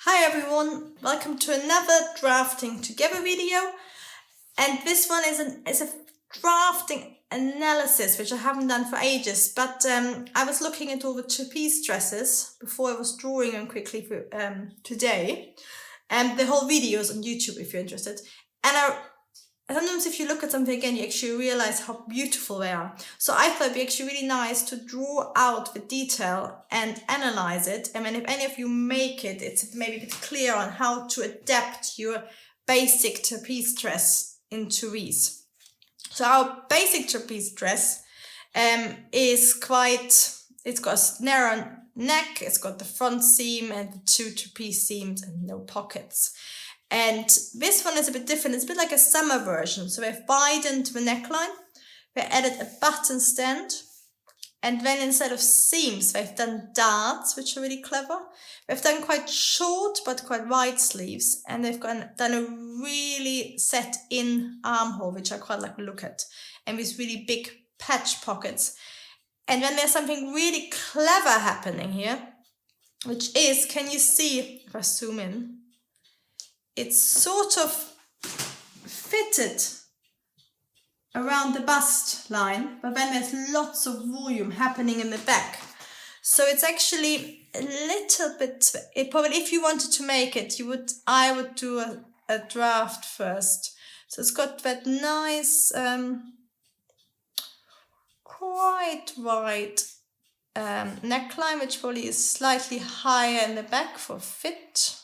Hi everyone, welcome to another drafting together video, and this one is a drafting analysis which I haven't done for ages, but I was looking at all the trapeze dresses before I was drawing them quickly for today, and the whole video is on YouTube if you're interested. And sometimes if you look at something again, you actually realize how beautiful they are. So I thought it'd be actually really nice to draw out the detail and analyze it. And then if any of you make it, it's maybe a bit clear on how to adapt your basic trapeze dress into these. So our basic trapeze dress is it's got a narrow neck, it's got the front seam and the two trapeze seams and no pockets. And this one is a bit different. It's a bit like a summer version. So we've widened the neckline. We added a button stand. And then instead of seams, we've done darts, which are really clever. We've done quite short but quite wide sleeves. And they've done a really set-in armhole, which I quite like to look at. And with really big patch pockets. And then there's something really clever happening here, which is, can you see, if I zoom in, it's sort of fitted around the bust line, but then there's lots of volume happening in the back. So it's actually a little bit, probably if you wanted to make it, I would do a draft first. So it's got that nice, quite wide neckline, which probably is slightly higher in the back for fit.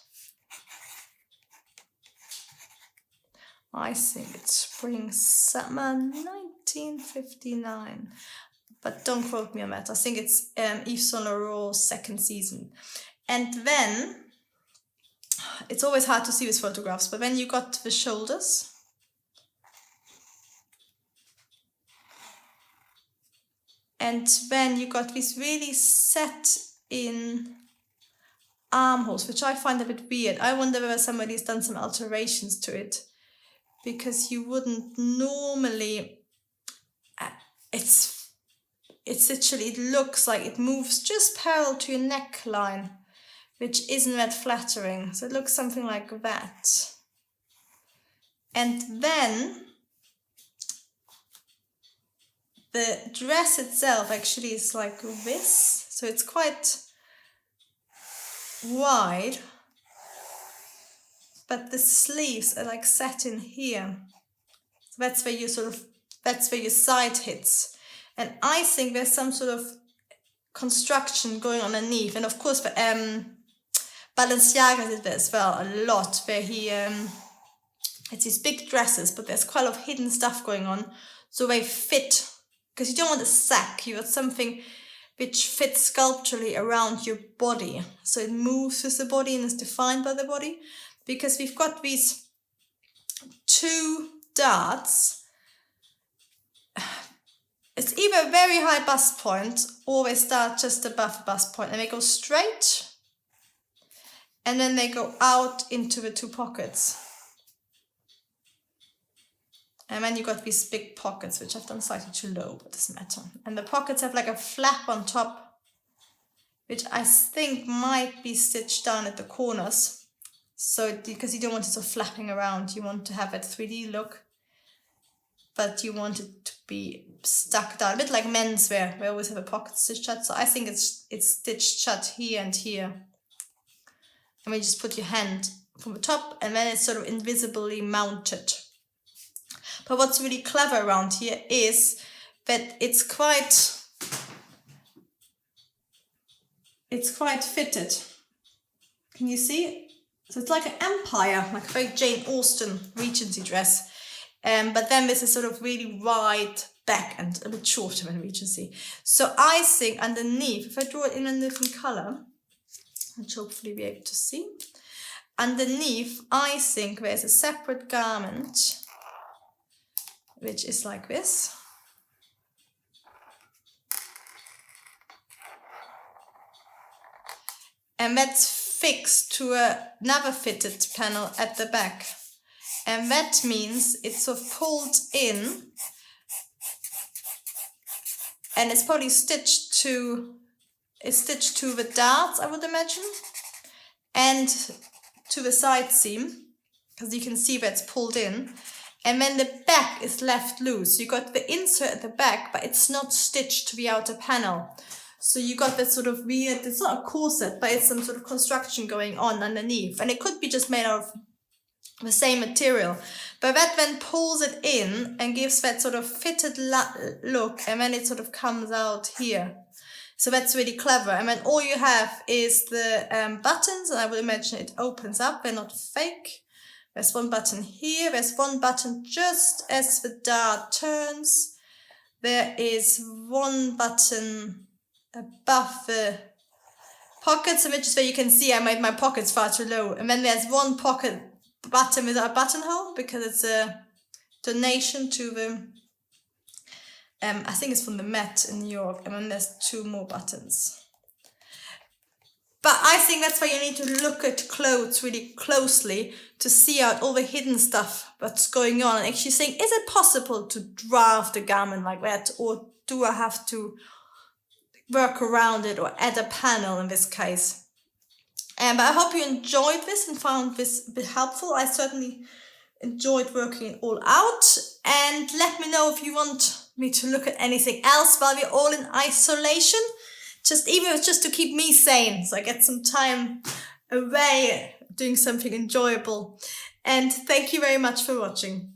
I think it's spring summer 1959, but don't quote me on that. I think it's Yves Saint Laurent's second season. And then it's always hard to see these photographs, but then you got the shoulders, and then you got these really set in armholes, which I find a bit weird. I wonder whether somebody's done some alterations to it, because you wouldn't normally, it's literally, it looks like it moves just parallel to your neckline, which isn't that flattering. So it looks something like that. And then the dress itself actually is like this. So it's quite wide, but the sleeves are like set in here. So that's where your side hits. And I think there's some sort of construction going on underneath. And of course, Balenciaga did that as well a lot, where it's these big dresses, but there's quite a lot of hidden stuff going on. So they fit, because you don't want a sack, you want something which fits sculpturally around your body. So it moves with the body and is defined by the body. Because we've got these two darts. It's either a very high bust point or they start just above the bust point and they go straight and then they go out into the two pockets. And then you got these big pockets, which I've done slightly too low, but it doesn't matter. And the pockets have like a flap on top, which I think might be stitched down at the corners. So, because you don't want it so flapping around, you want to have that 3D look, but you want it to be stuck down, a bit like menswear. We always have a pocket stitched shut. So I think it's stitched shut here and here. And you just put your hand from the top, and then it's sort of invisibly mounted. But what's really clever around here is that it's quite fitted. Can you see? So it's like an empire, like a very Jane Austen Regency dress. But then this is sort of really wide back and a bit shorter than Regency. So I think underneath, if I draw it in a different colour, which hopefully be able to see, underneath I think there's a separate garment, which is like this. And that's fixed to another fitted panel at the back. And that means it's sort of pulled in and it's probably stitched to the darts, I would imagine. And to the side seam, because you can see that it's pulled in. And then the back is left loose. You got the insert at the back, but it's not stitched to the outer panel. So you got that sort of weird, it's not a corset, but it's some sort of construction going on underneath. And it could be just made out of the same material. But that then pulls it in and gives that sort of fitted look, and then it sort of comes out here. So that's really clever. And then all you have is the buttons, and I would imagine it opens up, they're not fake. There's one button here, there's one button just as the dart turns. There is one button above the pockets, which is where you can see I made my pockets far too low. And then there's one pocket button without a buttonhole, because it's a donation to the, I think it's from the Met in New York. And then there's 2 more buttons. But I think that's why you need to look at clothes really closely to see out all the hidden stuff that's going on, and actually saying, is it possible to draft a garment like that, or do I have to work around it or add a panel in this case? But I hope you enjoyed this and found this a bit helpful. I certainly enjoyed working it all out. And let me know if you want me to look at anything else while we're all in isolation. Even if it's just to keep me sane, so I get some time away doing something enjoyable. And thank you very much for watching.